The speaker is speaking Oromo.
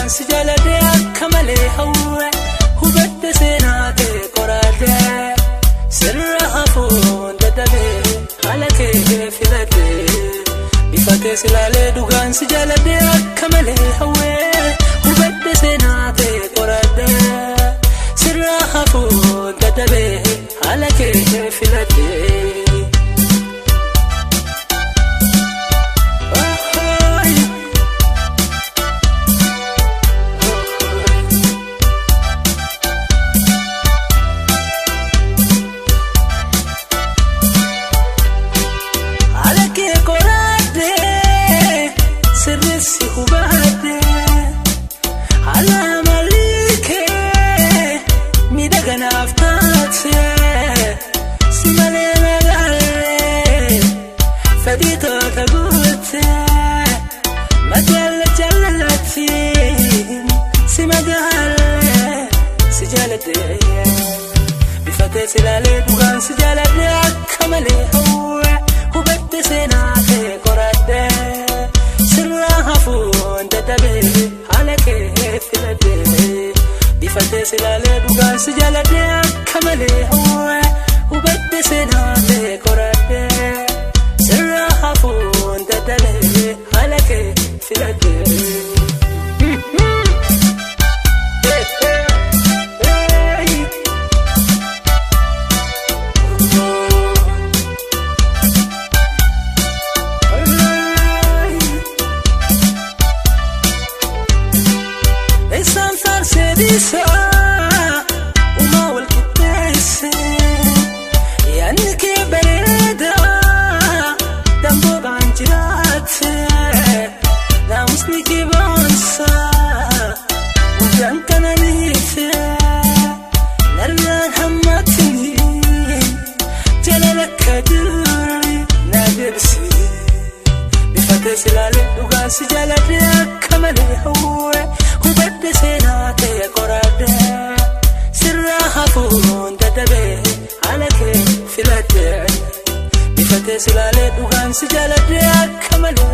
dhugaan si jaaladhe akka malee hawwe hubadde seenaate qoraadhe sirra hafuun dadhabee haala kee filadhe bifatee silaalee dhugaan si jaaladhe akka malee hawwe hubadde seenaate qoraadhe sirra hafuun dadhabee haala kee filadhe. Si hubadde hala malike mi daga naftate si malena galle fadito tagutte madalla jallati si madalla si jalade bifate silale dugan si jalade kamale huwa hubadde senate qorade hafuun dadhabee haala kee filadhe bifatee silaalee dhugaan si jaaladhe akka malee hawwe hubadde seenaatee qoradhe sirra hafuun dadhabee haala kee filadhe. Disa uma walkitese yani ke bereda dambo banjirate la musniki bonsa ujan kananife narwan hammatini jalalaka duri nadirsi bifate silale dugan si jalade kamale huwe hubadde seenaate qorade sirra hafuun dadhabee haala kee filadhe bifate silaalee dhugaan si jaaladhe akka malee